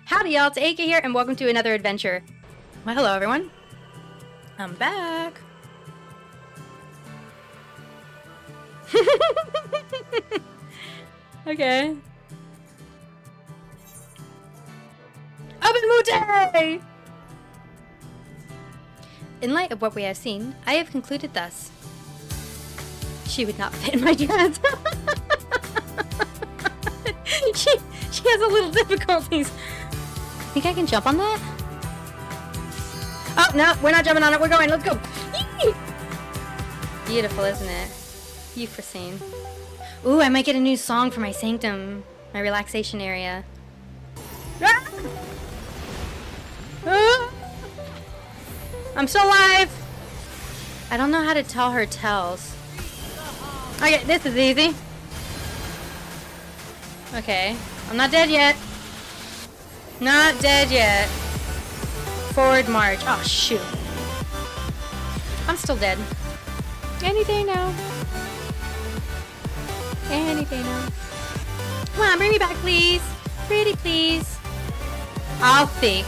Howdy y'all, it's AK here, and welcome to another adventure. Well, hello everyone. I'm back. Okay. Open Mute! In light of what we have seen, I have concluded thus. She would not fit in my dress. she has a little difficulties. Think I can jump on that? Oh, no, we're not jumping on it. We're going. Let's go. Yee! Beautiful, isn't it? Eorzean. Ooh, I might get a new song for my sanctum, my relaxation area. Ah! Ah! I'm still alive. I don't know how to tell her tells. Okay, this is easy. Okay, I'm not dead yet. Not dead yet. Forward march. Oh, shoot. I'm still dead. Any day now. Any day now. Come on, bring me back, please. Pretty, please. I'll think.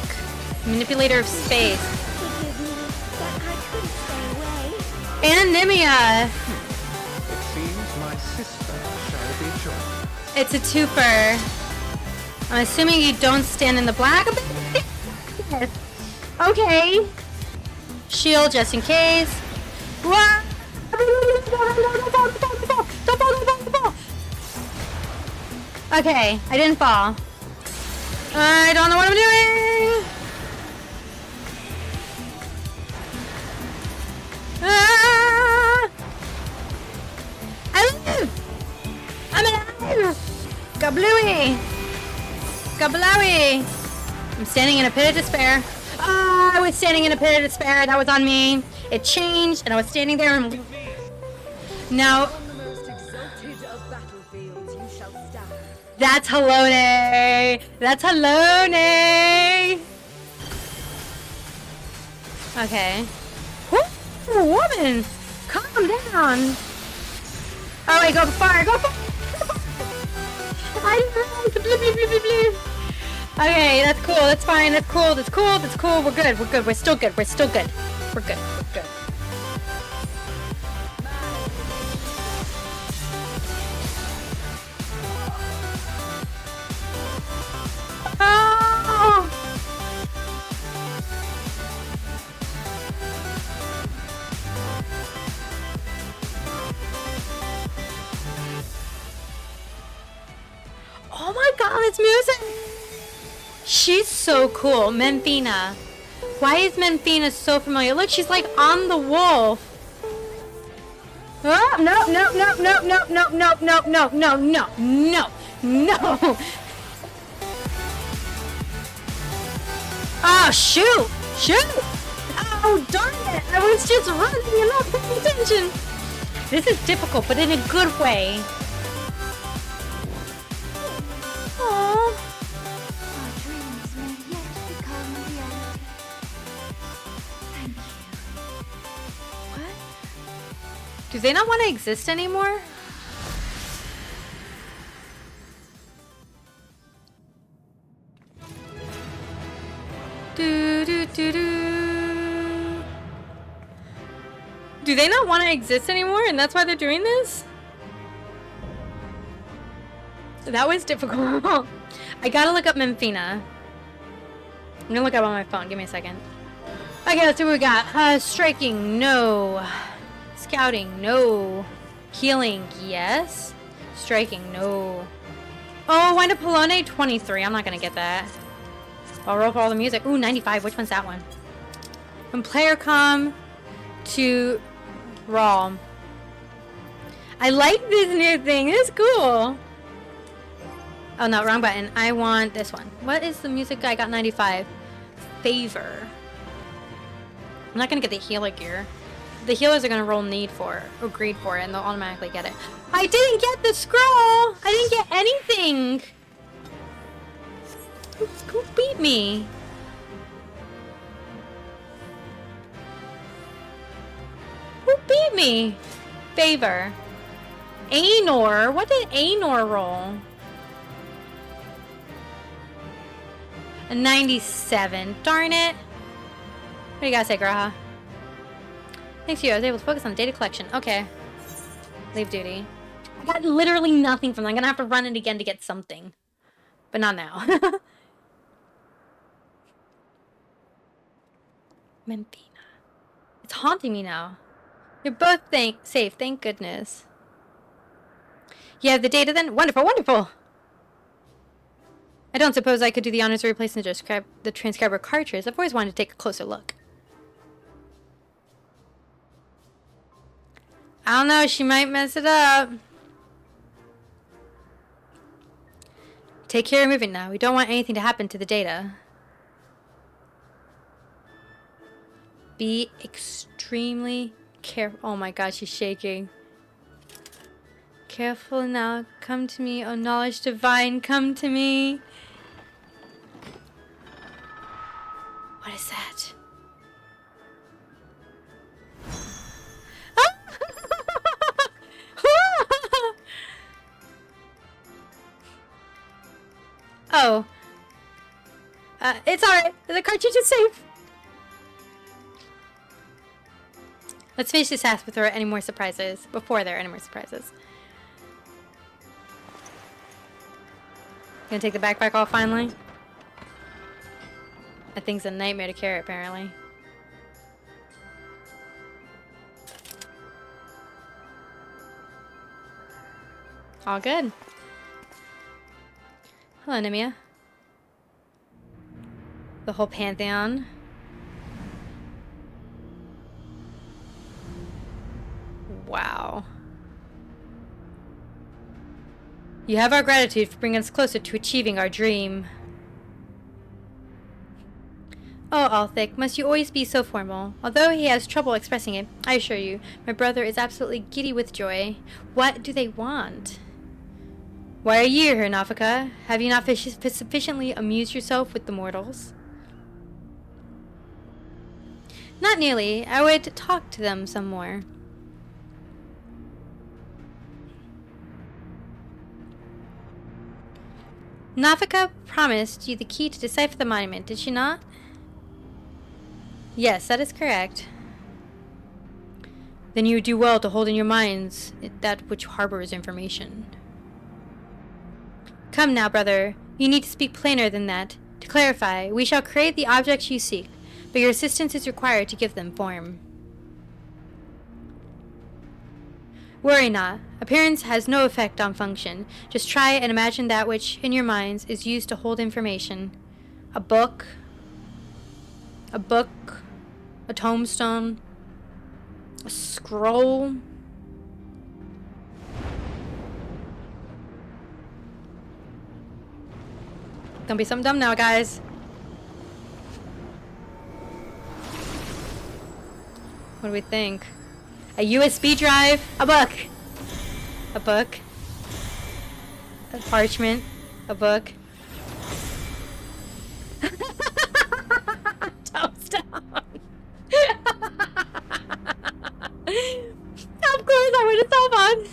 Manipulator of space. Anemia. It seems my sister shall be joined. It's a twofer. I'm assuming you don't stand in the black. Okay. Shield just in case. What? Okay, I didn't fall. I don't know what I'm doing. Ah! I live! I'm alive! Kablooey! Kablowy! I'm standing in a pit of despair. Oh, I was standing in a pit of despair. That was on me. It changed, and I was standing there. And now, that's Halone. That's Halone. Okay. Woo, woman, calm down. Oh, wait, go far, go far. Okay, that's cool, that's fine, that's cool, that's cool, that's cool. We're good, we're good, we're still good, we're still good. We're good, we're good. Oh! Oh my god, it's music! She's so cool, Memphina. Why is Memphina so familiar? Look, she's like on the wolf. Oh, no, no, no, no, no, no, no, no, no, no, no, no, no. Oh, shoot, shoot. Oh, darn it. I was just running and not paying attention. This is difficult, but in a good way. Aww. Do they not want to exist anymore? Do they not want to exist anymore and that's why they're doing this? That was difficult. I gotta look up Memphina. I'm gonna look up on my phone. Give me a second. Okay, let's see what we got. Striking, no. Scouting, no. Healing, yes. Striking, no. Oh, wind up Polone 23. I'm not gonna get that. I'll roll for all the music. Ooh, 95. Which one's that one? From player com to raw. I like this new thing. It's cool. Oh no, wrong button. I want this one. What is the music I got 95? Favor. I'm not gonna get the healer gear. The healers are gonna roll need for it, or greed for it, and they'll automatically get it. I didn't get the scroll! I didn't get anything! Who beat me? Who beat me? Favor. Anor? What did Anor roll? A 97. Darn it. What do you gotta say, Graha? Thanks to you, I was able to focus on data collection. Okay. Leave duty. I got literally nothing from that. I'm gonna have to run it again to get something. But not now. Memphina. It's haunting me now. You're both safe, thank goodness. You have the data then? Wonderful, wonderful! I don't suppose I could do the honors of replacing the transcriber cartridge. I've always wanted to take a closer look. I don't know, she might mess it up. Take care of moving now. We don't want anything to happen to the data. Be extremely careful. Oh my god, she's shaking. Careful now. Come to me, O knowledge divine. Come to me. What is that? Oh. It's alright. The cartridge is safe. Let's finish this task before there are any more surprises. Gonna take the backpack off finally? That thing's a nightmare to carry, apparently. All good. Hello, Nemia. The whole pantheon. Wow. You have our gratitude for bringing us closer to achieving our dream. Oh, Althic, must you always be so formal? Although he has trouble expressing it, I assure you, my brother is absolutely giddy with joy. What do they want? Why are you here, Nafika? Have you not sufficiently amused yourself with the mortals? Not nearly. I would talk to them some more. Nafika promised you the key to decipher the monument, did she not? Yes, that is correct. Then you do well to hold in your minds that which harbors information. Come now, brother. You need to speak plainer than that. To clarify, we shall create the objects you seek, but your assistance is required to give them form. Worry not. Appearance has no effect on function. Just try and imagine that which, in your minds, is used to hold information. A book, a tombstone, a scroll. Don't be something dumb now, guys. What do we think? A USB drive? A book. A book. A parchment. A book. Tombstone. Of course, I would have thought on.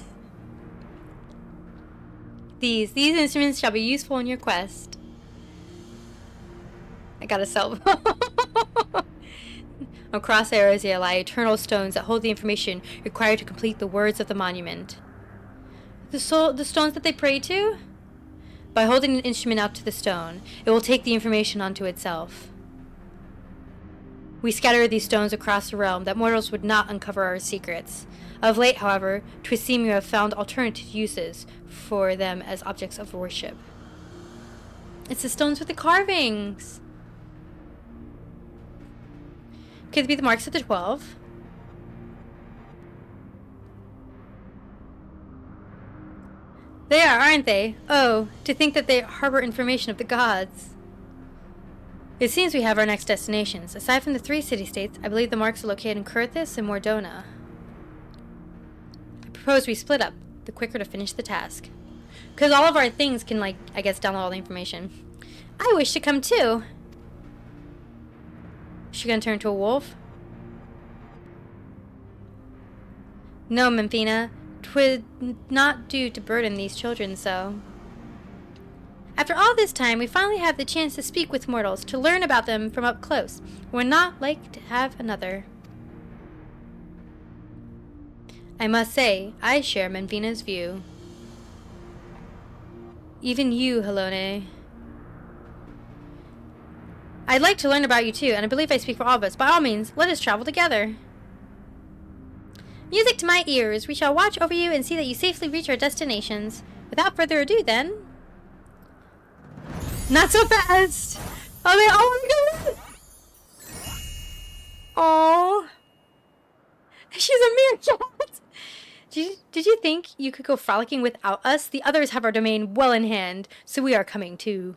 These instruments shall be useful in your quest. I got a cell phone. Across Eorzean lie eternal stones that hold the information required to complete the words of the monument. The stones that they pray to? By holding an instrument out to the stone, it will take the information onto itself. We scatter these stones across the realm that mortals would not uncover our secrets. Of late, however, 'twould seem you have found alternative uses for them as objects of worship. It's the stones with the carvings! Could it be the marks of the 12? They are, aren't they? Oh, to think that they harbor information of the gods. It seems we have our next destinations. Aside from the 3 city-states, I believe the marks are located in Kurthis and Mordona. I propose we split up, the quicker to finish the task. Because all of our things can, like, I guess, download all the information. I wish to come too. Is she gonna turn into a wolf? No, Memphina. 'Twould not do to burden these children so. After all this time, we finally have the chance to speak with mortals, to learn about them from up close. We're not like to have another. I must say, I share Menfina's view. Even you, Helone. I'd like to learn about you too, and I believe I speak for all of us. By all means, let us travel together. Music to my ears. We shall watch over you and see that you safely reach our destinations. Without further ado, then. Not so fast! Oh my god! Oh. She's a meerkat! Did you think you could go frolicking without us? The others have our domain well in hand, so we are coming too.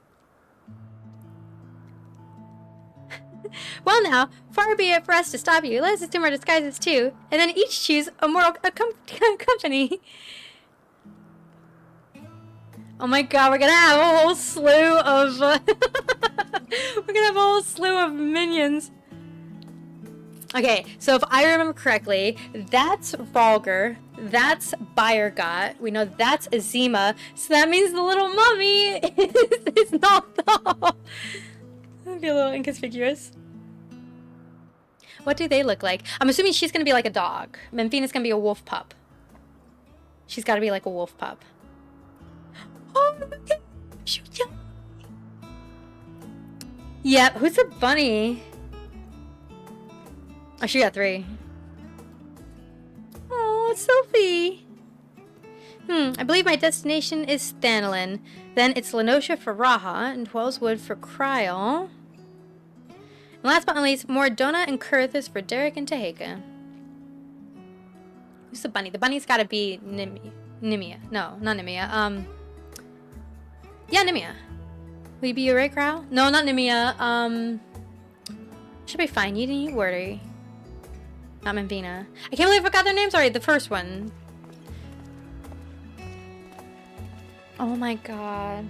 Well now, far be it for us to stop you. Let us assume our disguises too, and then each choose a mortal company. Oh my god, we're gonna have a whole slew of... we're gonna have a whole slew of minions. Okay, so if I remember correctly, that's Volgar, that's Bayergot, we know that's Azima, so that means the little mummy is not though. That'd be a little inconspicuous. What do they look like? I'm assuming she's gonna be like a dog. Menfina's gonna be a wolf pup. She's gotta be like a wolf pup. Oh, yep, who's the bunny? Oh, she got 3. Oh, Sophie. I believe my destination is Thanalin. Then it's Lenosha for Raha and Dwellswood for Kryl. And last but not least, Mordona and Kurthus for Derek and Teheka. Who's the bunny? The bunny's gotta be Nimia. No, not Nimia. Yeah, Nimia. Will you be your right, Kryl? No, not Nimia. Should be fine. You didn't worry. Not Menfina. I can't believe I forgot their names already. The first one. Oh my god.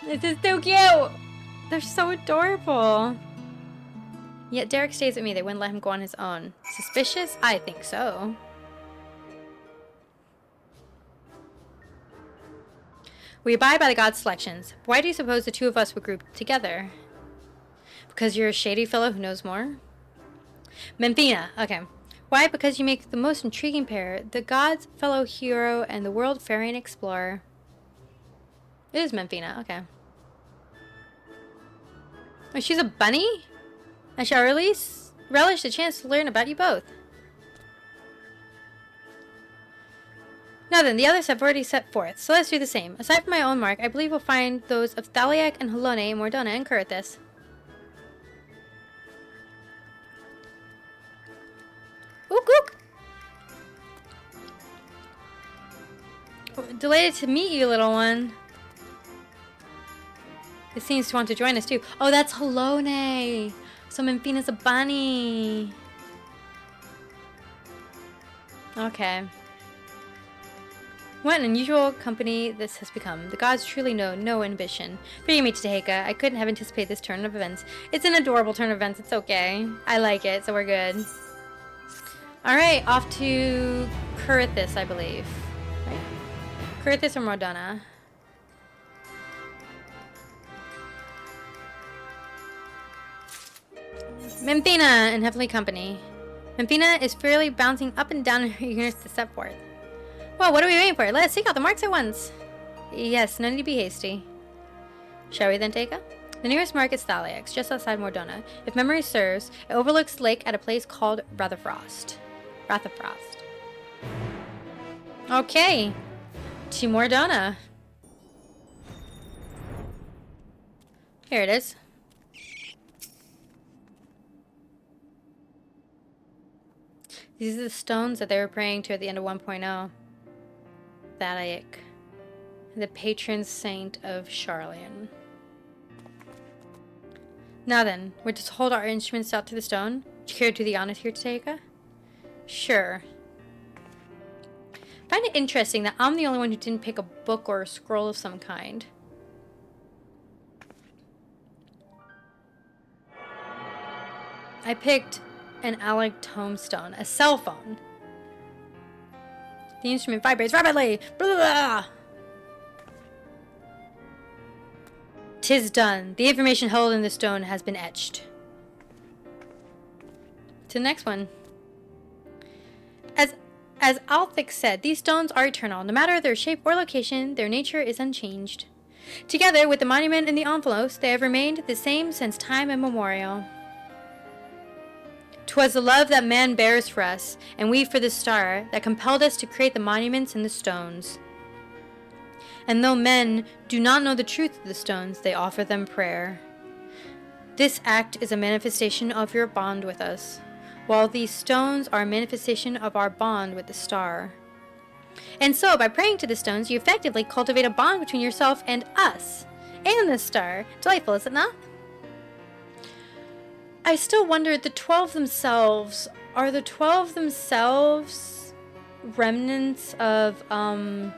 This is so cute. They're so adorable. Yet Derek stays with me. They wouldn't let him go on his own. Suspicious? I think so. We abide by the god's selections. Why do you suppose the two of us would group together? Because you're a shady fellow who knows more? Menfina. Okay. Why? Because you make the most intriguing pair. The god's fellow hero and the world-faring explorer. It is Menfina. Okay. Oh, she's a bunny? I shall relish the chance to learn about you both. Now then, the others have already set forth, so let's do the same. Aside from my own mark, I believe we'll find those of Thaliak and Helone, Mordona and Kurthus. Ook ook! Delighted to meet you, little one. It seems to want to join us too. Oh, that's Helone! So Menfina's a bunny. Okay. What an unusual company this has become. The gods truly know no ambition. Forgive me, Teheka. I couldn't have anticipated this turn of events. It's an adorable turn of events. It's okay. I like it, so we're good. Alright, off to Kurthus, I believe. Right? Kurthus or Mordona? Menfina in Heavenly Company. Menfina is fairly bouncing up and down in her eagerness to step forth. Well, what are we waiting for? Let us seek out the marks at once. Yes, no need to be hasty. Shall we then, Teheka? The nearest mark is Thaliak's, just outside Mordona. If memory serves, it overlooks the lake at a place called Rathafrost. Okay. To Mordona. Here it is. These are the stones that they were praying to at the end of 1.0. Thaliak, the patron saint of Charlian. Now then, we're to hold our instruments out to the stone. Do you care to do the honors here, Teheka? Sure. I find it interesting that I'm the only one who didn't pick a book or a scroll of some kind. I picked an Alec tombstone, a cell phone. The instrument vibrates rapidly. Blah, blah, blah. 'Tis done. The information held in the stone has been etched. To the next one. As Althic said, these stones are eternal. No matter their shape or location, their nature is unchanged. Together with the monument and the envelopes, they have remained the same since time immemorial. 'Twas the love that man bears for us, and we for the star, that compelled us to create the monuments and the stones. And though men do not know the truth of the stones, they offer them prayer. This act is a manifestation of your bond with us, while these stones are a manifestation of our bond with the star. And so, by praying to the stones, you effectively cultivate a bond between yourself and us, and the star. Delightful, is it not? I still wonder, the 12 themselves, are the 12 themselves remnants of, are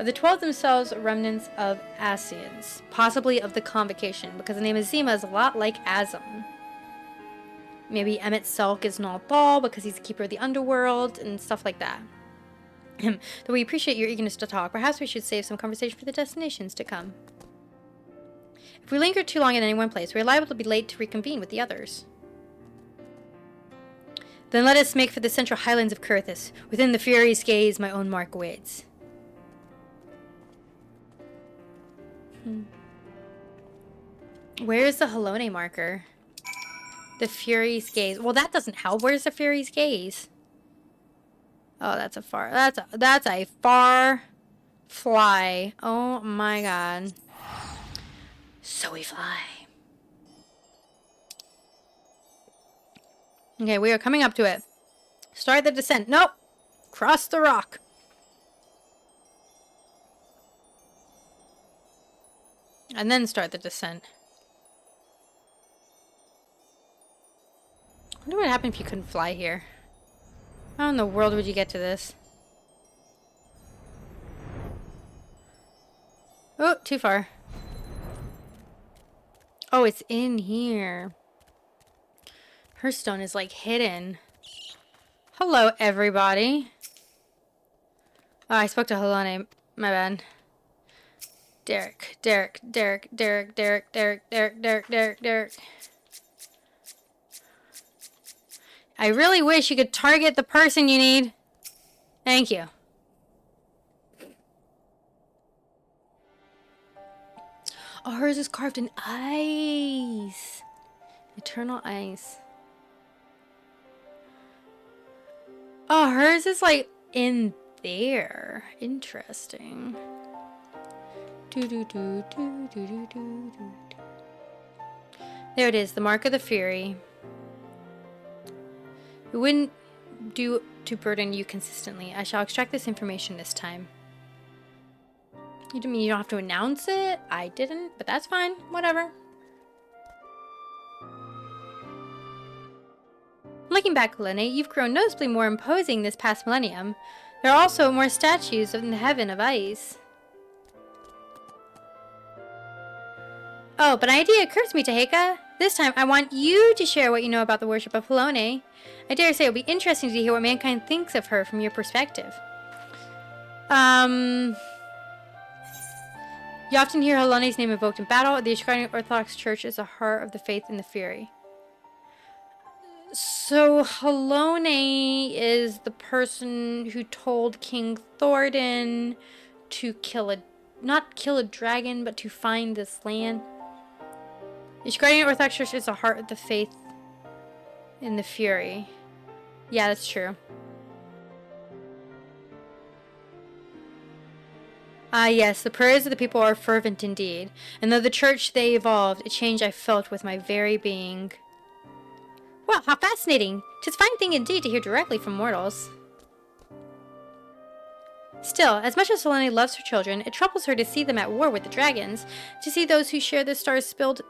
the 12 themselves remnants of Asians? Possibly of the Convocation, because the name Azima is a lot like Azam. Maybe Emmett Selk is not Ball because he's the keeper of the underworld and stuff like that. Though we appreciate your eagerness to talk, perhaps we should save some conversation for the destinations to come. If we linger too long in any one place, we are liable to be late to reconvene with the others. Then let us make for the central highlands of Kurthis. Within the Fury's gaze, my own mark awaits. Where's the Halone marker? The Fury's gaze. Well, that doesn't help. Where's the Fury's gaze? Oh, that's a far fly. Oh my god. So we fly. Okay, we are coming up to it. Start the descent. Nope. Cross the rock. And then start the descent. I wonder what would happen if you couldn't fly here. How in the world would you get to this? Oh, too far. Oh, it's in here. Her stone is like hidden. Hello, everybody. Oh, I spoke to Halone. My bad. Derek. I really wish you could target the person you need. Thank you. Oh, hers is carved in ice. Eternal ice. Oh, hers is like in there. Interesting. There it is, the mark of the Fury. It wouldn't do to burden you consistently. I shall extract this information this time. You don't mean you don't have to announce it? I didn't, but that's fine. Whatever. Looking back, Halone, you've grown noticeably more imposing this past millennium. There are also more statues in the heaven of ice. Oh, but an idea occurs to me, Taheka. This time, I want you to share what you know about the worship of Halone. I dare say it'll be interesting to hear what mankind thinks of her from your perspective. You often hear Halone's name invoked in battle. The Eorzean Orthodox Church is the heart of the faith in the Fury. So Halone is the person who told King Thordan to not kill a dragon, but to find this land. The Eorzean Orthodox Church is the heart of the faith in the Fury. Yeah, that's true. Ah, yes, the prayers of the people are fervent indeed, and though the church they evolved, a change I felt with my very being. Well, how fascinating! 'Tis a fine thing indeed to hear directly from mortals. Still, as much as Halone loves her children, it troubles her to see them at war with the dragons, to see those who share the stars spilled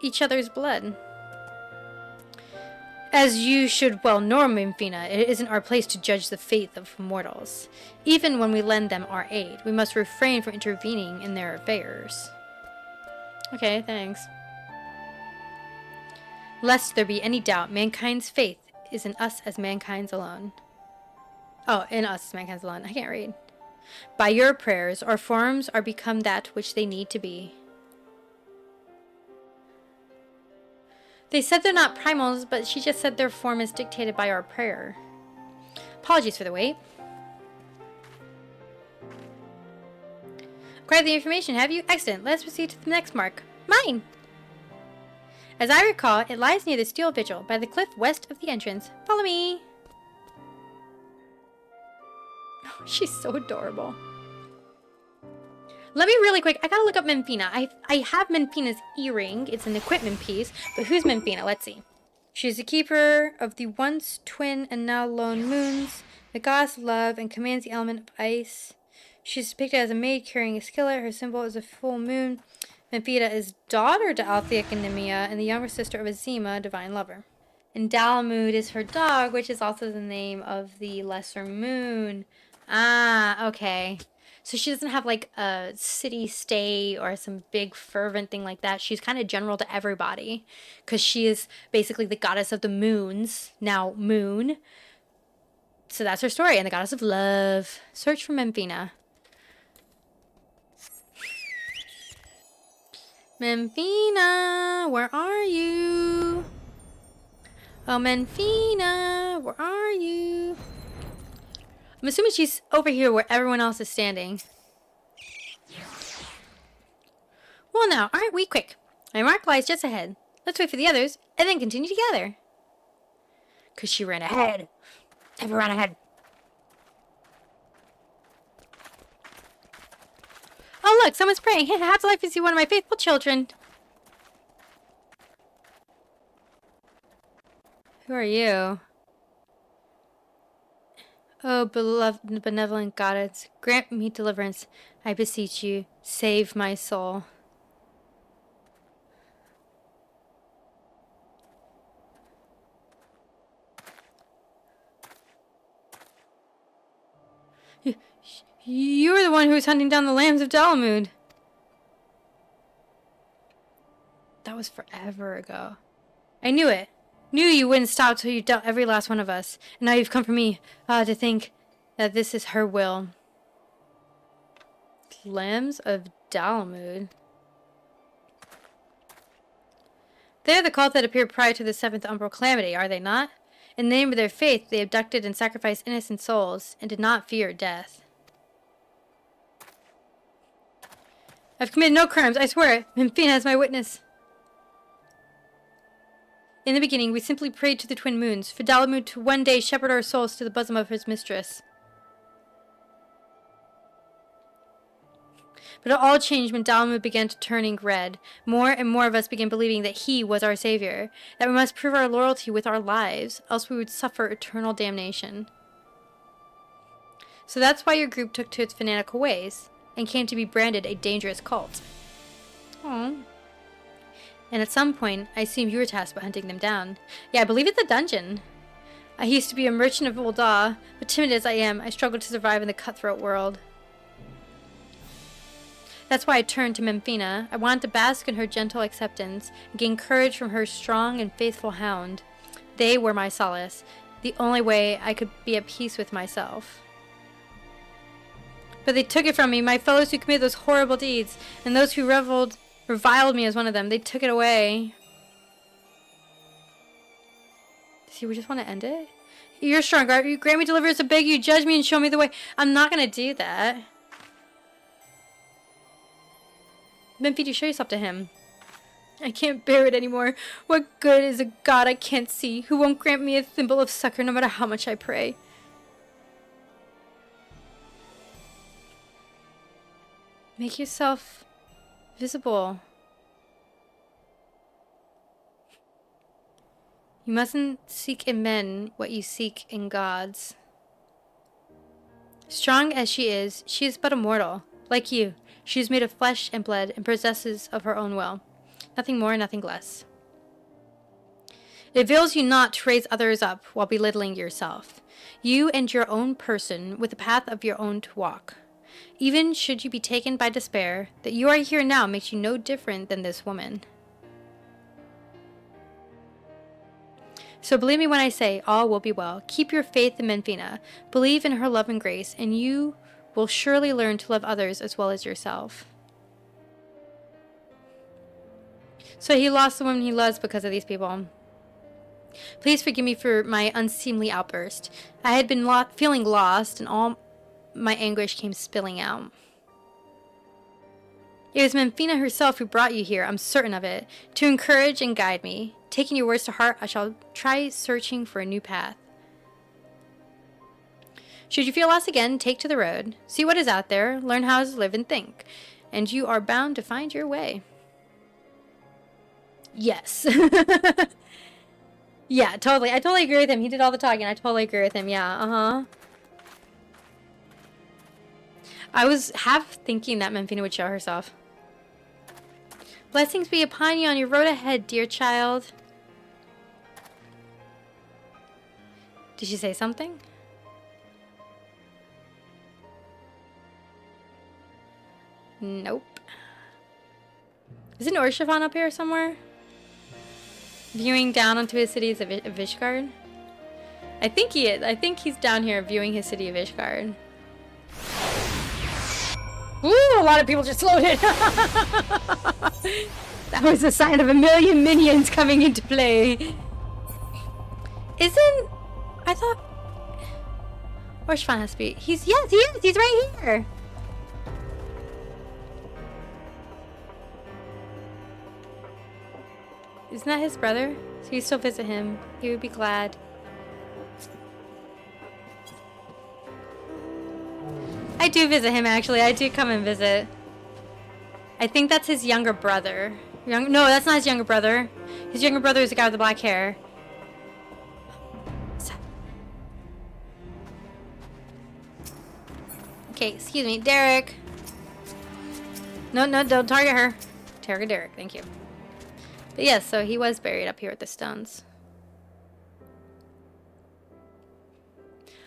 each other's blood. As you should well know, Mimfina, it isn't our place to judge the faith of mortals. Even when we lend them our aid, we must refrain from intervening in their affairs. Okay, thanks. Lest there be any doubt, mankind's faith is in us as mankind's alone. Oh, in us as mankind's alone. I can't read. By your prayers, our forms are become that which they need to be. They said they're not primals, but she just said their form is dictated by our prayer. Apologies for the wait. Acquired the information, have you? Excellent. Let's proceed to the next mark. Mine! As I recall, it lies near the Steel Vigil, by the cliff west of the entrance. Follow me! Oh, she's so adorable. Let me really quick, I gotta look up Memphina. I have Memphina's earring. It's an equipment piece. But who's Memphina? Let's see. She's the keeper of the once twin and now lone moons, the goddess of love, and commands the element of ice. She's depicted as a maid carrying a skillet. Her symbol is a full moon. Memphina is daughter to Althea and Nemea, and the younger sister of Azima, divine lover. And Dalamud is her dog, which is also the name of the lesser moon. Ah, okay. So she doesn't have like a city state or some big fervent thing like that. She's kind of general to everybody because she is basically the goddess of the moons, now moon. So that's her story, and the goddess of love. Search for Memphina. Memphina, where are you? Oh, Memphina, where are you? I'm assuming she's over here where everyone else is standing. Well now, aren't we quick? My mark lies just ahead. Let's wait for the others, and then continue together. 'Cause she ran ahead. Never ran ahead. Oh look, someone's praying. How delightful to see one of my faithful children. Who are you? Oh, beloved, benevolent goddess, grant me deliverance. I beseech you, save my soul. You're the one who's hunting down the lambs of Dalamud. That was forever ago. I knew it. Knew you wouldn't stop till you dealt every last one of us. And now you've come for me. To think that this is her will. Lambs of Dalamud. They are the cult that appeared prior to the 7th Umbral Calamity, are they not? In the name of their faith, they abducted and sacrificed innocent souls, and did not fear death. I've committed no crimes, I swear it. Memphina is my witness. In the beginning, we simply prayed to the twin moons, for Dalamud to one day shepherd our souls to the bosom of his mistress. But it all changed when Dalamud began to turning red. More and more of us began believing that he was our savior, that we must prove our loyalty with our lives, else we would suffer eternal damnation. So that's why your group took to its fanatical ways, and came to be branded a dangerous cult. Aww. And at some point, I assumed you were tasked with hunting them down. Yeah, I believe it's a dungeon. I used to be a merchant of Ul'dah, but timid as I am, I struggled to survive in the cutthroat world. That's why I turned to Memphina. I wanted to bask in her gentle acceptance, and gain courage from her strong and faithful hound. They were my solace, the only way I could be at peace with myself. But they took it from me, my fellows who committed those horrible deeds, and those who reviled me as one of them. They took it away. See, we just want to end it? You're strong, God. Grant me deliverance, I beg you. Judge me and show me the way. I'm not going to do that. Memphina, show yourself to him. I can't bear it anymore. What good is a God I can't see, who won't grant me a thimble of succor no matter how much I pray? Make yourself visible. You mustn't seek in men what you seek in gods. Strong as she is but a mortal. Like you, she is made of flesh and blood and possesses of her own will. Nothing more, nothing less. It avails you not to raise others up while belittling yourself. You and your own person with the path of your own to walk. Even should you be taken by despair, that you are here now makes you no different than this woman. So believe me when I say all will be well. Keep your faith in Memphina. Believe in her love and grace, and you will surely learn to love others as well as yourself. So he lost the woman he loves because of these people. Please forgive me for my unseemly outburst. I had been feeling lost, and all my anguish came spilling out. It was Memphina herself who brought you here, I'm certain of it, to encourage and guide me. Taking your words to heart, I shall try searching for a new path. Should you feel lost again, take to the road. See what is out there, learn how to live and think, and you are bound to find your way. Yes. Yeah, totally. I totally agree with him. He did all the talking. I totally agree with him. Yeah, uh-huh. I was half thinking that Memphina would show herself. Blessings be upon you on your road ahead, dear child. Did she say something? Nope. Isn't Eorzean up here somewhere? Viewing down onto his city of Ishgard? I think he is. I think he's down here viewing his city of Ishgard. Ooh, a lot of people just loaded. That was a sign of a million minions coming into play. Isn't... I thought... Eorzean has to be... Yes, he is. He's right here. Isn't that his brother? So you still visit him. He would be glad. I do visit him, actually. I do come and visit. I think that's his younger brother. No, that's not his younger brother. His younger brother is the guy with the black hair. Okay, excuse me. Derek. No, don't target her. Target Derek. Thank you. But yes, so he was buried up here with the stones.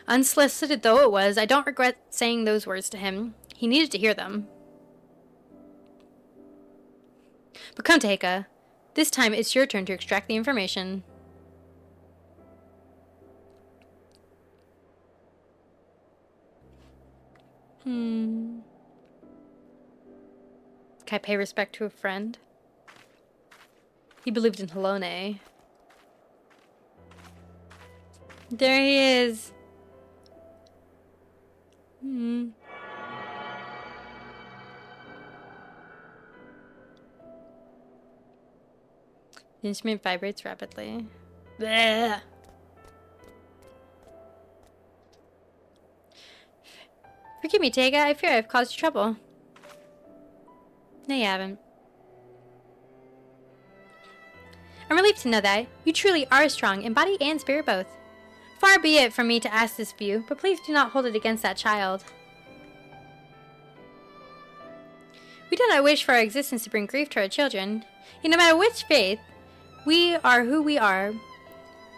Unsolicited though it was, I don't regret saying those words to him. He needed to hear them. But come, Teheka. This time it's your turn to extract the information. Can I pay respect to a friend? He believed in Halone. There he is. The instrument vibrates rapidly. Blech. Forgive me, Teheka. I fear I've caused you trouble. No, you haven't. I'm relieved to know that. You truly are strong, in body and spirit both. Far be it from me to ask this of you, but please do not hold it against that child. We do not wish for our existence to bring grief to our children. Yet no matter which faith, we are who we are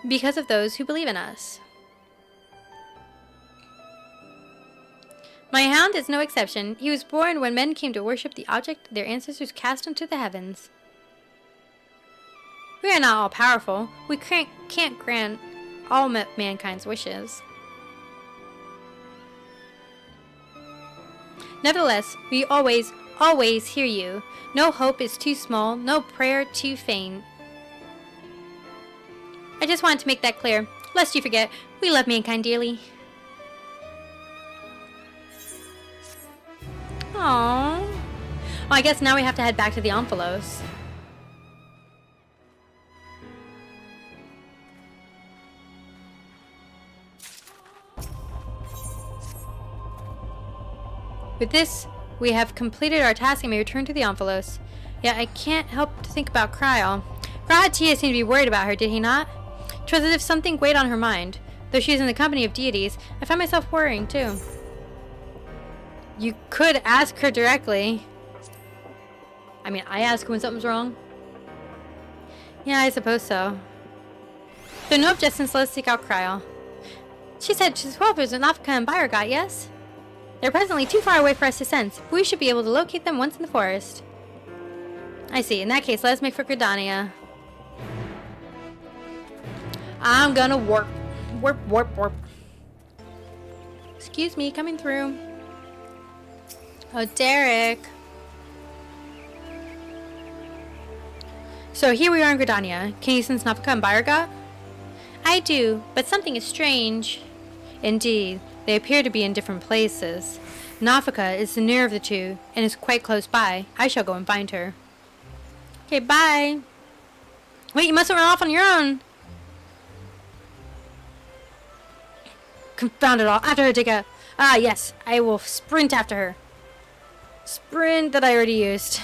because of those who believe in us. My hound is no exception. He was born when men came to worship the object their ancestors cast into the heavens. We are not all-powerful. We can't grant all mankind's wishes. Nevertheless, we always hear you. No hope is too small, no prayer too faint. I just wanted to make that clear, lest you forget, we love mankind dearly. Aww. Well, I guess now we have to head back to the Omphalos. With this, we have completed our task and may return to the Omphalos. Yet I can't help to think about Kryal. Tia seemed to be worried about her, did he not? 'Twas as if something weighed on her mind. Though she is in the company of deities, I find myself worrying too. You could ask her directly. I mean, I ask her when something's wrong. Yeah, I suppose so. So no objections, let us seek out Kryal. She said she's 12 years in Africa and Bayergot, yes? They're presently too far away for us to sense, but we should be able to locate them once in the forest. I see. In that case, let us make for Gridania. I'm gonna warp. Warp. Excuse me, coming through. Oh, Derek. So here we are in Gridania. Can you sense Nafika and Bayerga? I do, but something is strange. Indeed, they appear to be in different places. Nafika is the nearer of the two, and is quite close by. I shall go and find her. Okay, bye. Wait, you mustn't run off on your own. Confound it all. After her, Dika. Ah, yes. I will sprint after her. Sprint that I already used.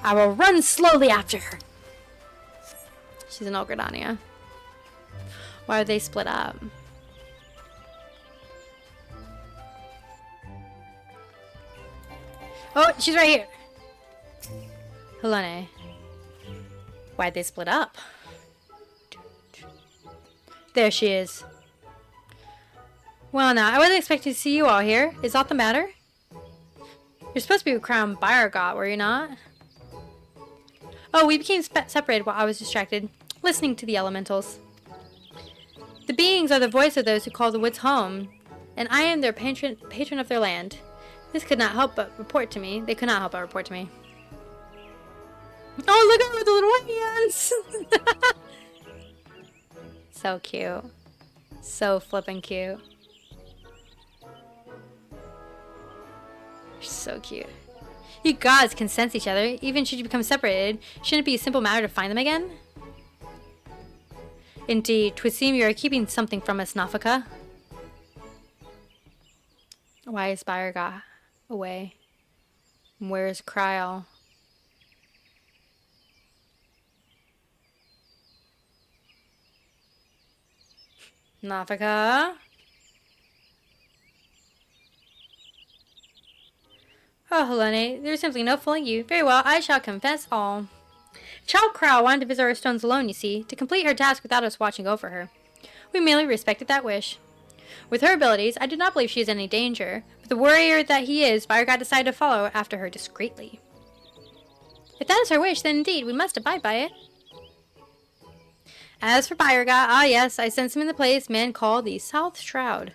I will run slowly after her. She's in Gridania. Why are they split up? Oh, she's right here. Helene. Why'd they split up? There she is. Well, now, I wasn't expecting to see you all here. Is that the matter? You're supposed to be with Crown Bayergot, were you not? Oh, we became separated while I was distracted, listening to the elementals. The beings are the voice of those who call the woods home, and I am their patron of their land. This could not help but report to me. They could not help but report to me. Oh, look at her with the little hands! So cute. So flippin' cute. So cute. You gods can sense each other, even should you become separated. Shouldn't it be a simple matter to find them again? Indeed, 'twould seem you are keeping something from us, Nafika. Why is Bayerga away? And where is Kryl? Nafika? Oh, Helene, there's simply no fooling you. Very well, I shall confess all. Child Kryl wanted to visit our stones alone, you see, to complete her task without us watching over her. We merely respected that wish. With her abilities, I do not believe she is in any danger, but the warrior that he is, Bayergot decided to follow after her discreetly. If that is her wish, then indeed we must abide by it. As for Bayergot, ah yes, I sense him in the place men call the South Shroud.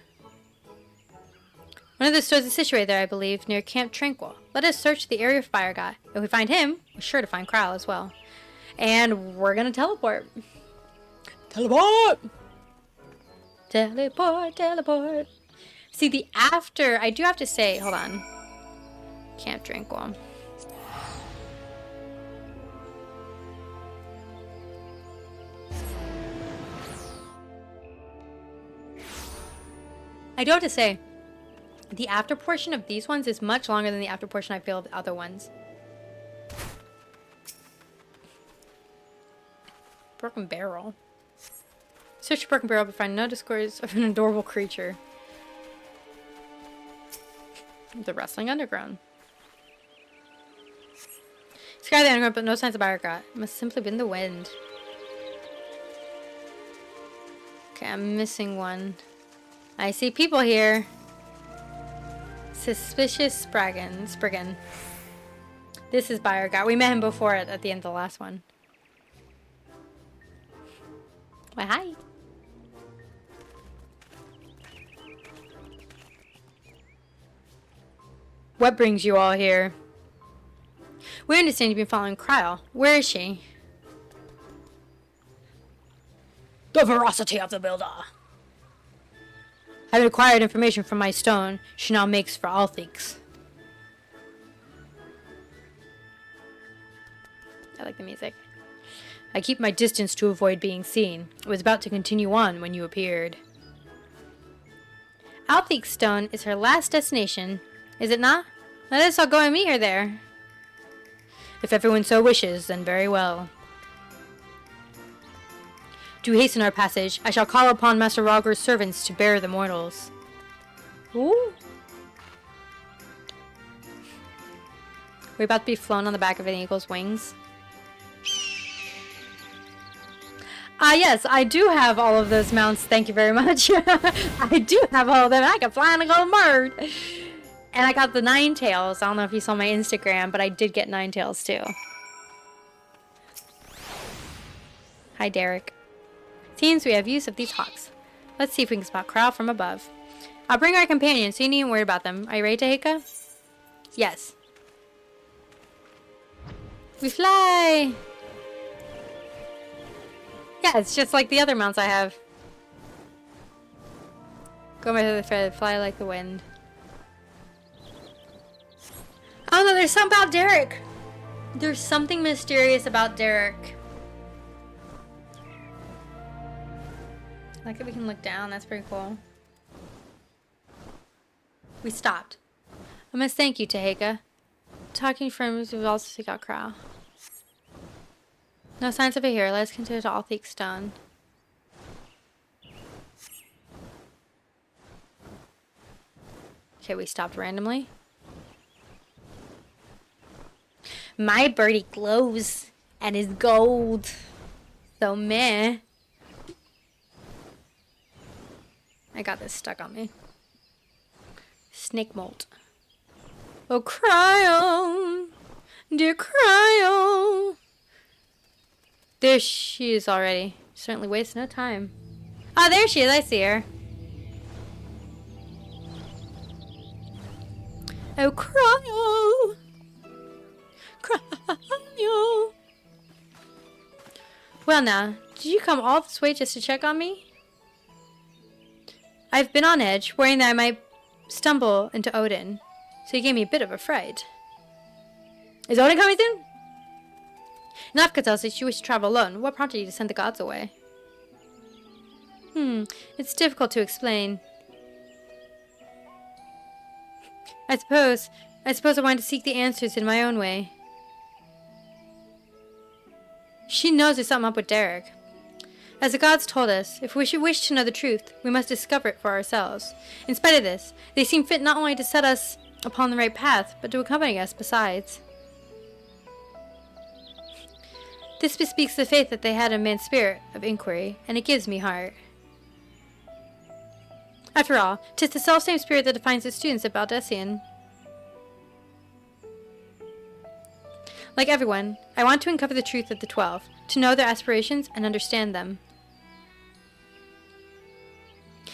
One of the stores is situated there, I believe, near Camp Tranquil. Let us search the area for Bayergot. If we find him, we're sure to find Kryl as well. And we're gonna teleport. Teleport! Teleport, teleport. See, the after, I do have to say, hold on. Camp Tranquil. I do have to say, the after portion of these ones is much longer than the after portion I feel of the other ones. Broken barrel. Search the broken barrel but find no discourse of an adorable creature. The Rustling Underground. Sky the underground, but no signs of Bayergot. It must simply been the wind. Okay, I'm missing one. I see people here. Suspicious Spriggan. This is Bayergot. We met him before at the end of the last one. Why, hi. What brings you all here? We understand you've been following Kryl. Where is she? The ferocity of the builder. Having acquired information from my stone, she now makes for all things. I like the music. I keep my distance to avoid being seen. I was about to continue on when you appeared. Althic's stone is her last destination, is it not? Let us all go and meet her there. If everyone so wishes, then very well. To hasten our passage, I shall call upon Master Rogger's servants to bear the mortals. Ooh. We're about to be flown on the back of an eagle's wings. Ah, yes, I do have all of those mounts. Thank you very much. I do have all of them. I can fly on a golden bird. And I got the 9 tails. I don't know if you saw my Instagram, but I did get 9 tails too. Hi, Derek. Seems we have use of these hawks. Let's see if we can spot Kryl from above. I'll bring our companions, so you needn't worry about them. Are you ready, Tahika? Yes. We fly! Yeah, it's just like the other mounts I have. Go by the thread, fly like the wind. Oh no, there's something about Derek. There's something mysterious about Derek. I like that we can look down, that's pretty cool. We stopped. I must thank you, Taheka. Talking friends, we've also seek out Crow. No signs of it here. Let's continue to Althik Stone. Okay, we stopped randomly. My birdie glows and is gold. So meh. I got this stuck on me. Snake molt. Oh, Cryo! Dear Cryo! There she is already. Certainly wastes no time. Ah, there she is. I see her. Oh, Cryo! Cryo! Well now, did you come all this way just to check on me? I've been on edge, worrying that I might stumble into Odin. So you gave me a bit of a fright. Is Odin coming soon? Nafka tells us you wish to travel alone. What prompted you to send the gods away? It's difficult to explain. I suppose I wanted to seek the answers in my own way. She knows there's something up with Derek. As the gods told us, if we should wish to know the truth, we must discover it for ourselves. In spite of this, they seem fit not only to set us upon the right path, but to accompany us besides. This bespeaks the faith that they had in man's spirit of inquiry, and it gives me heart. After all, 'tis the selfsame spirit that defines the students of Baldessian. Like everyone, I want to uncover the truth of the 12, to know their aspirations and understand them.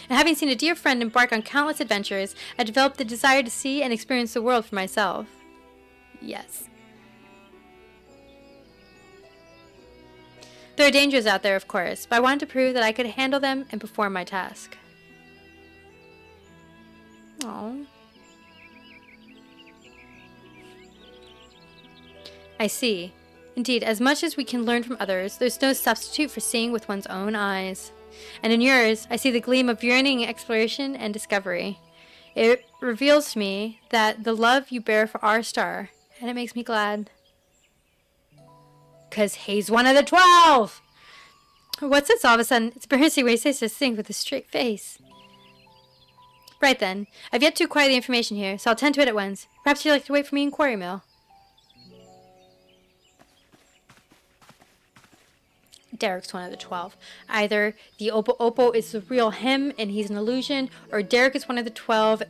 And having seen a dear friend embark on countless adventures, I developed the desire to see and experience the world for myself. Yes. There are dangers out there, of course, but I wanted to prove that I could handle them and perform my task. Aww. I see. Indeed, as much as we can learn from others, there's no substitute for seeing with one's own eyes. And in yours, I see the gleam of yearning exploration and discovery. It reveals to me that the love you bear for our star, and it makes me glad. 'Cause he's one of the 12! What's this all of a sudden? It's embarrassing when he says this thing with a straight face. Right then. I've yet to acquire the information here, so I'll tend to it at once. Perhaps you'd like to wait for me in Quarry Mill. Derek's one of the 12. Either the Oppo Oppo is the real him and he's an illusion, or Derek is one of the 12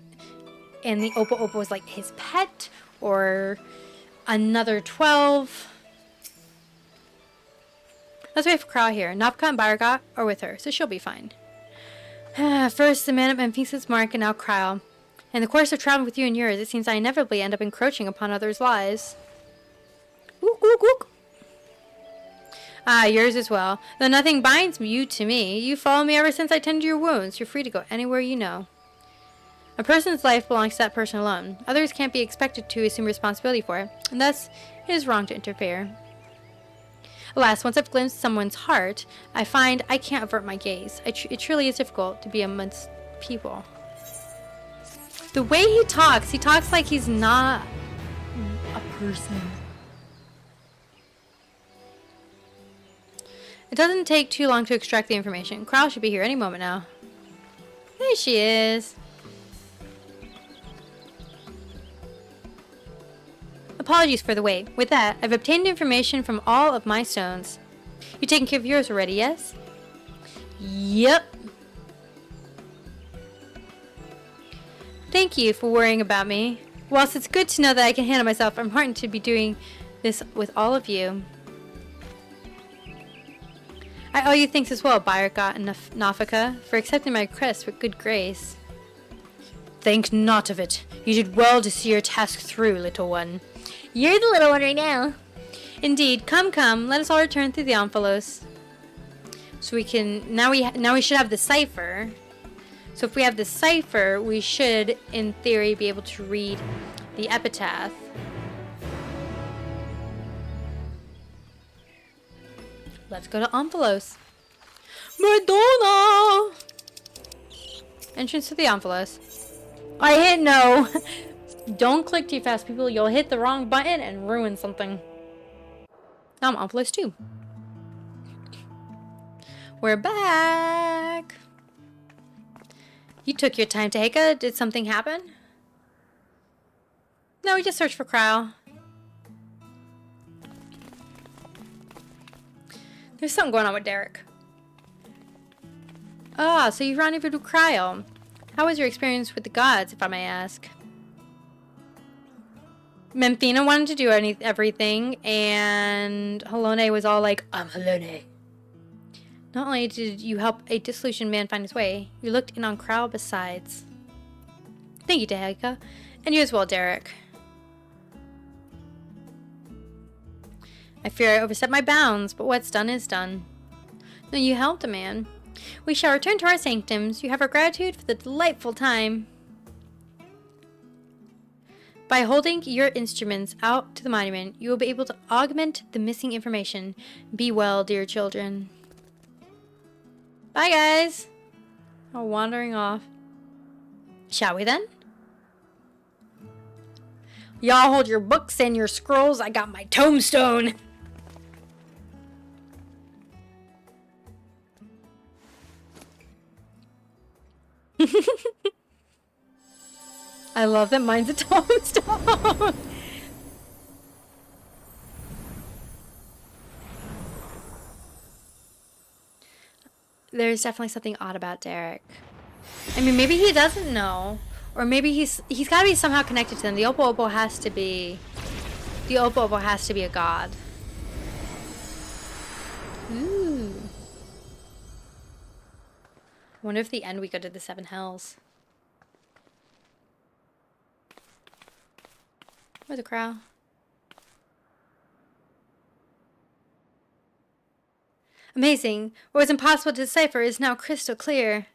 and the Oppo Oppo is like his pet, or another 12. Let's wait for Crow here. Nopka and Baragat are with her, so she'll be fine. First, the man at Memphis's mark, and now Crow. In the course of traveling with you and yours, it seems I inevitably end up encroaching upon others' lives. Wook, wook, wook. Ah, yours as well. Though nothing binds you to me, you follow me ever since I tended your wounds. You're free to go anywhere you know. A person's life belongs to that person alone. Others can't be expected to assume responsibility for it, and thus it is wrong to interfere. Alas, once I've glimpsed someone's heart, I find I can't avert my gaze. It truly is difficult to be amongst people. The way he talks like he's not a person. It doesn't take too long to extract the information. Crow should be here any moment now. There she is. Apologies for the wait. With that, I've obtained information from all of my stones. You're taking care of yours already, yes? Yep. Thank you for worrying about me. Whilst it's good to know that I can handle myself, I'm heartened to be doing this with all of you. I owe you thanks as well, Baragat and Nafika, for accepting my request with good grace. Think not of it. You did well to see your task through, little one. You're the little one right now. Indeed. Come, come. Let us all return through the Omphalos. So we can now we should have the cipher. So if we have the cipher, we should, in theory, be able to read the epitaph. Let's go to Omphalos. Madonna! Entrance to the Omphalos. I hit no. Don't click too fast, people. You'll hit the wrong button and ruin something. Now I'm Omphalos too. We're back. You took your time, Taheka. Did something happen? No, we just searched for Cryo. There's something going on with Derek. Ah, so you rendezvoused with Cryo. How was your experience with the gods, if I may ask? Memphina wanted to do everything, and Halone was all like, I'm Halone. Not only did you help a disillusioned man find his way, you looked in on Cryo besides. Thank you, Taheka. And you as well, Derek. I fear I overstepped my bounds, but what's done is done. No, you helped a man. We shall return to our sanctums. You have our gratitude for the delightful time. By holding your instruments out to the monument, you will be able to augment the missing information. Be well, dear children. Bye, guys. Oh, wandering off. Shall we then? Y'all hold your books and your scrolls. I got my tombstone. I love that mine's a tombstone. There's definitely something odd about Derek. I mean, maybe he doesn't know, or maybe he's got to be somehow connected to them. The Oppo Oppo has to be a god. Ooh. I wonder if the end we go to the Seven Hells. Where's the crow? Amazing. What was impossible to decipher is now crystal clear.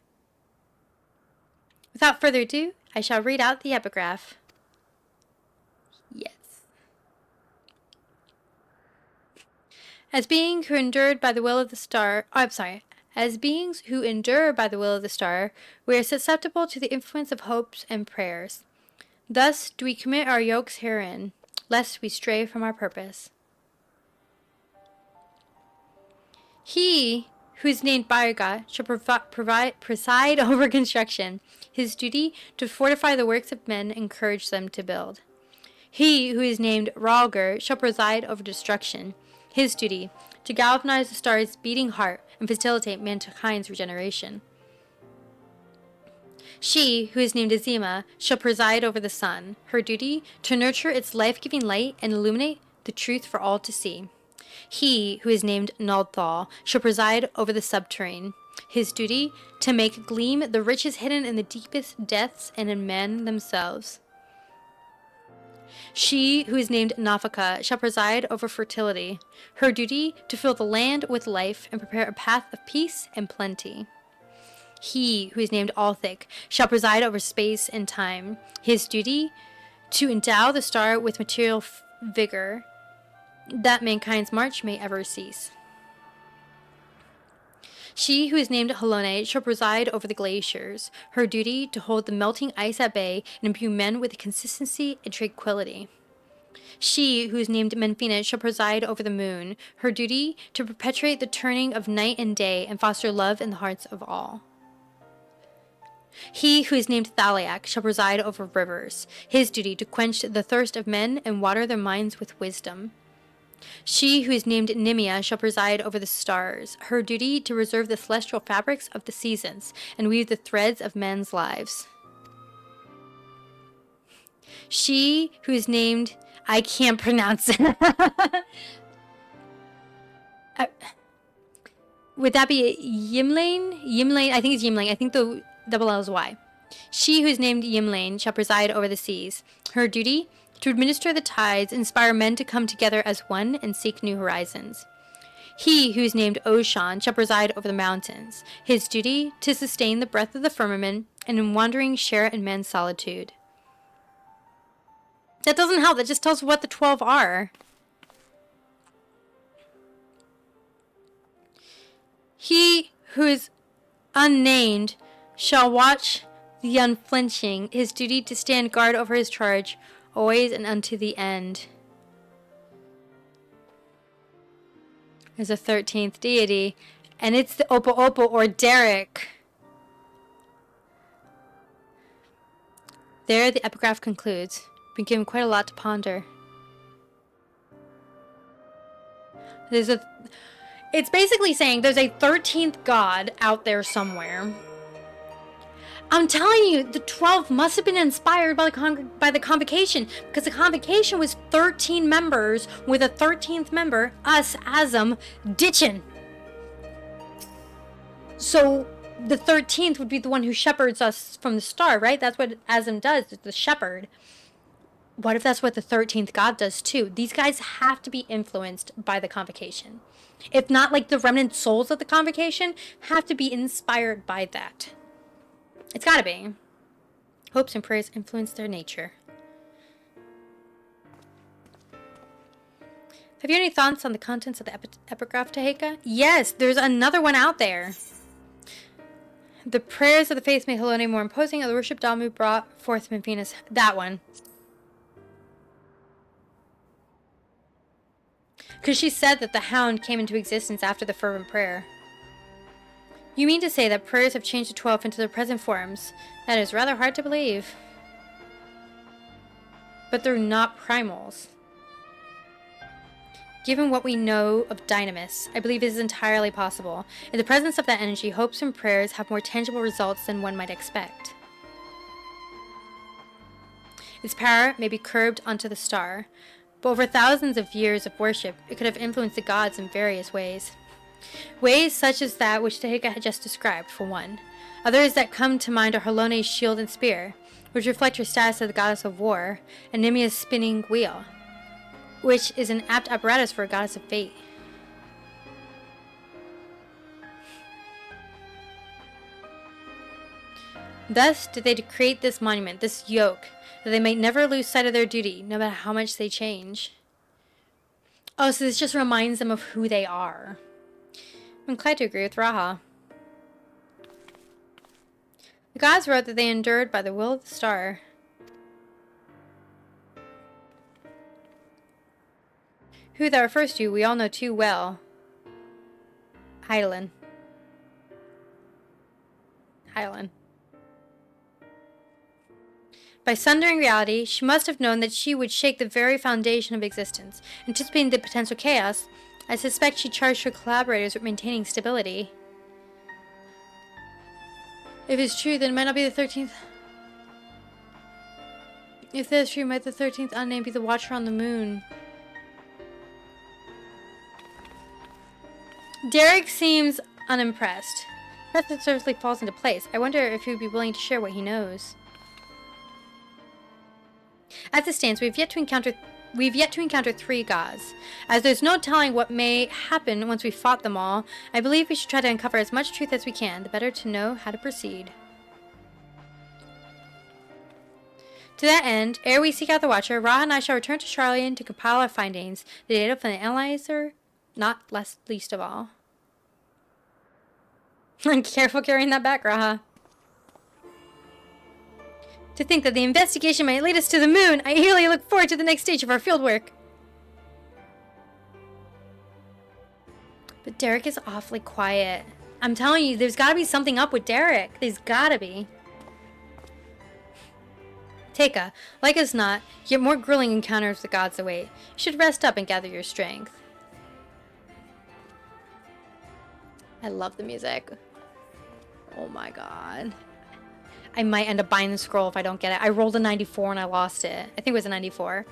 Without further ado, I shall read out the epigraph. Yes. As beings who endured by the will of the star... Oh, I'm sorry. As beings who endure by the will of the star, we are susceptible to the influence of hopes and prayers. Thus do we commit our yokes herein, lest we stray from our purpose. He who is named Bioga shall preside over construction, his duty to fortify the works of men and encourage them to build. He who is named Ralger shall preside over destruction, his duty to galvanize the star's beating heart and facilitate mankind's regeneration. She who is named Azima shall preside over the sun, her duty to nurture its life-giving light and illuminate the truth for all to see. He who is named Naldthal shall preside over the subterrane, his duty to make gleam the riches hidden in the deepest depths and in men themselves. She who is named Nafaka shall preside over fertility, her duty to fill the land with life and prepare a path of peace and plenty. He who is named Althic shall preside over space and time, his duty to endow the star with material vigor, that mankind's march may ever cease. She who is named Halone shall preside over the glaciers, her duty to hold the melting ice at bay and imbue men with consistency and tranquility. She who is named Memphina shall preside over the moon, her duty to perpetuate the turning of night and day and foster love in the hearts of all. He who is named Thaliac shall preside over rivers, his duty to quench the thirst of men and water their minds with wisdom. She who is named Nimia shall preside over the stars, her duty to reserve the celestial fabrics of the seasons and weave the threads of men's lives. She who is named... I can't pronounce it. Would that be Yimlane? Yimlane, I think it's Yimlane. I think the double L is Y. She who is named Yimlane shall preside over the seas, her duty to administer the tides, inspire men to come together as one and seek new horizons. He who is named Eorzean shall preside over the mountains. His duty to sustain the breadth of the firmament, and in wandering share in men's solitude. That doesn't help. That just tells what the 12 are. He who is unnamed shall watch the unflinching, his duty to stand guard over his charge, always and unto the end. There's a 13th deity, and it's the Opo Opo or Derek. There the epigraph concludes. Been given quite a lot to ponder. It's basically saying there's a 13th god out there somewhere. I'm telling you, the 12 must have been inspired by the convocation, because the convocation was 13 members with a 13th member, us, Azam, ditching. So the 13th would be the one who shepherds us from the start, right? That's what Azam does, the shepherd. What if that's what the 13th god does too? These guys have to be influenced by the convocation. If not, like the remnant souls of the convocation have to be inspired by that. It's gotta be. Hopes and prayers influence their nature. Have you any thoughts on the contents of the epigraph, Taheka? Yes, there's another one out there. The prayers of the faith made Halone more imposing, of the worship Damu brought forth Memphinus. That one. Because she said that the hound came into existence after the fervent prayer. You mean to say that prayers have changed the 12 into their present forms? That is rather hard to believe. But they're not primals. Given what we know of Dynamis, I believe it is entirely possible. In the presence of that energy, hopes and prayers have more tangible results than one might expect. Its power may be curbed onto the star, but over thousands of years of worship, it could have influenced the gods in various ways. Ways such as that which Taheka had just described, for one. Others that come to mind are Halone's shield and spear, which reflect her status as the goddess of war, and Nimia's spinning wheel, which is an apt apparatus for a goddess of fate. Thus did they create this monument, this yoke, that they might never lose sight of their duty, no matter how much they change. Oh, so this just reminds them of who they are. I'm inclined to agree with Raha. The gods wrote that they endured by the will of the star. Who that refers to, we all know too well. Hydaelyn. By sundering reality, she must have known that she would shake the very foundation of existence. Anticipating the potential chaos, I suspect she charged her collaborators with maintaining stability. If it's true, then it might not be the 13th. If that's true, might the 13th unnamed be the Watcher on the Moon? Derek seems unimpressed. That certainly falls into place. I wonder if he would be willing to share what he knows. As it stands, we've yet to encounter 3 gods. As there's no telling what may happen once we've fought them all, I believe we should try to uncover as much truth as we can, the better to know how to proceed. To that end, ere we seek out the Watcher, Raha and I shall return to Sharlayan to compile our findings, the data from the analyzer, not least of all. Careful carrying that back, Raha. To think that the investigation might lead us to the moon, I eagerly look forward to the next stage of our fieldwork. But Derek is awfully quiet. I'm telling you, there's gotta be something up with Derek. There's gotta be. Taheka, like as not, yet more grueling encounters with the gods await. You should rest up and gather your strength. I love the music. Oh my god. I might end up buying the scroll if I don't get it. I rolled a 94 and I lost it. I think it was a 94.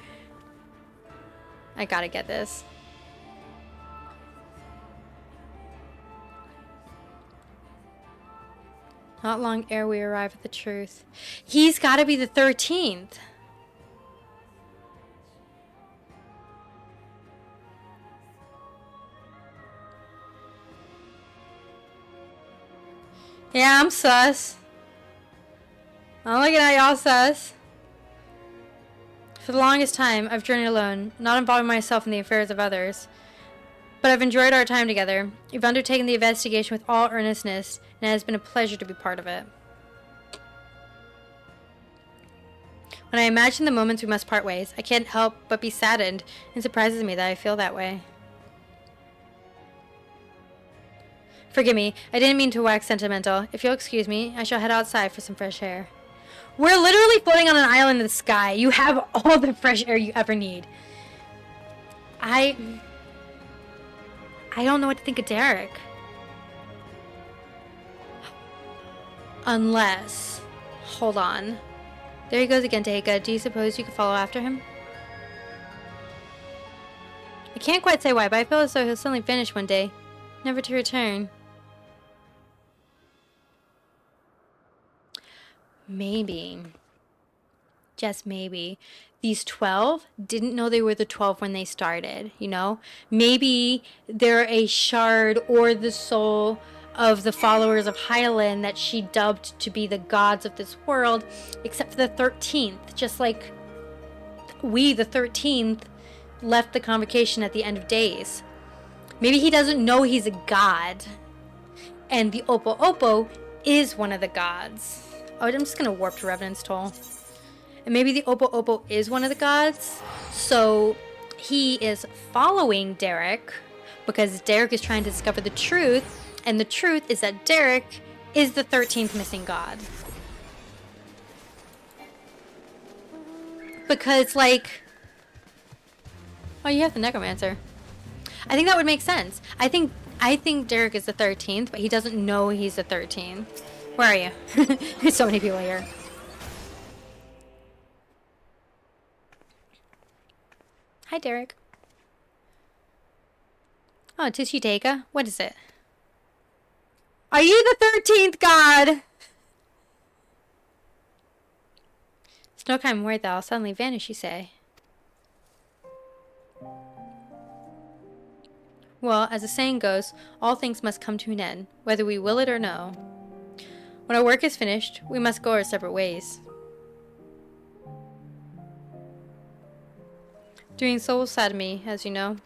I gotta get this. Not long ere we arrive at the truth. He's gotta be the 13th. Yeah, I'm sus. I'm looking at y'all sus. For the longest time, I've journeyed alone, not involving myself in the affairs of others. But I've enjoyed our time together. You've undertaken the investigation with all earnestness, and it has been a pleasure to be part of it. When I imagine the moments we must part ways, I can't help but be saddened. It surprises me that I feel that way. Forgive me, I didn't mean to wax sentimental. If you'll excuse me, I shall head outside for some fresh air. We're literally floating on an island in the sky. You have all the fresh air you ever need. I don't know what to think of Derek. Unless... Hold on. There he goes again, Tahika. Do you suppose you could follow after him? I can't quite say why, but I feel as though he'll suddenly vanish one day, never to return. Maybe, just maybe, these 12 didn't know they were the 12 when they started, you know? Maybe they're a shard or the soul of the followers of Hydaelyn that she dubbed to be the gods of this world, except for the 13th, just like we, the 13th, left the convocation at the end of days. Maybe he doesn't know he's a god, and the Opo Opo is one of the gods. Oh, I'm just gonna warp to Revenant's Toll. And maybe the Opo Opo is one of the gods, so he is following Derek, because Derek is trying to discover the truth, and the truth is that Derek is the 13th missing god. Because, like... Oh, you have the Necromancer. I think that would make sense. I think Derek is the 13th, but he doesn't know he's the 13th. Where are you? There's so many people here. Hi, Derek. Oh, Tishu Tahika. What is it? Are you the 13th god? It's no kind of word that I'll suddenly vanish, you say. Well, as the saying goes, all things must come to an end, whether we will it or no. When our work is finished, we must go our separate ways. Doing so will sadden me, as you know.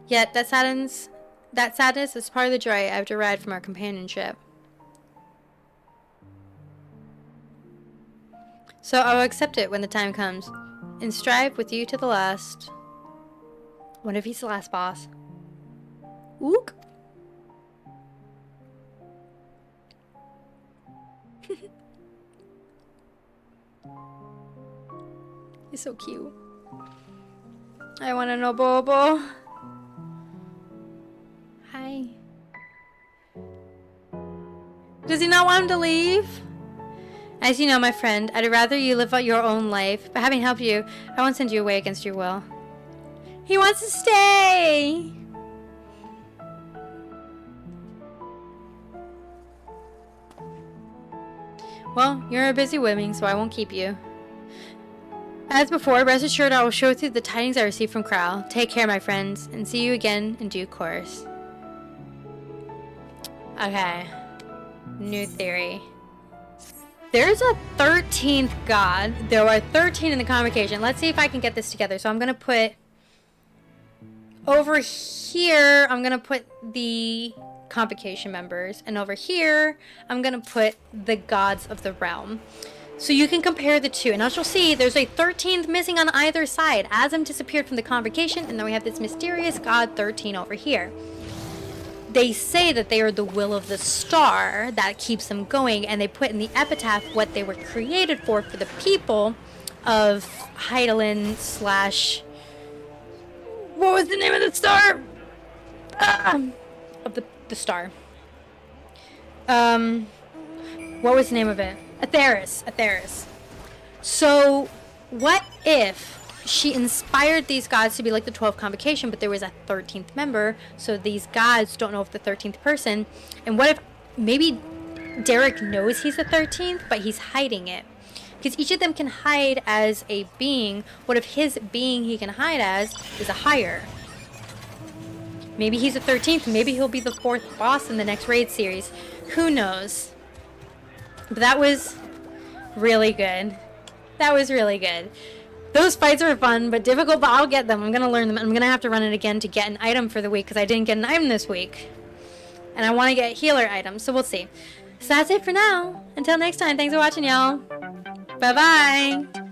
Yet that sadness is part of the joy I've derived from our companionship. So I will accept it when the time comes, and strive with you to the last. What if he's the last boss? Ook! He's so cute. I want to know Bobo. Hi. Does he not want him to leave? As you know, my friend, I'd rather you live out your own life, but having helped you, I won't send you away against your will. He wants to stay! Well, you're a busy woman, so I won't keep you. As before, rest assured I will show through the tidings I received from Kral. Take care, my friends, and see you again in due course. Okay. New theory. There's a 13th god. There are 13 in the convocation. Let's see if I can get this together. So I'm going to put... Over here, I'm going to put the convocation members. And over here, I'm going to put the gods of the realm. So you can compare the two. And as you'll see, there's a 13th missing on either side. Azim disappeared from the convocation. And then we have this mysterious god 13 over here. They say that they are the will of the star that keeps them going, and they put in the epitaph what they were created for the people of Hydaelyn slash... What was the name of the star? Of the star. What was the name of it? Atheris. So, what if she inspired these gods to be like the 12th convocation, but there was a 13th member, so these gods don't know if the 13th person. And what if maybe Derek knows he's the 13th, but he's hiding it? Because each of them can hide as a being. What if his being he can hide as is a higher? Maybe he's the 13th. Maybe he'll be the 4th boss in the next raid series. Who knows? But that was really good. That was really good. Those fights were fun, but difficult, but I'll get them. I'm going to learn them. I'm going to have to run it again to get an item for the week because I didn't get an item this week. And I want to get healer items, so we'll see. So that's it for now. Until next time, thanks for watching, y'all. Bye-bye.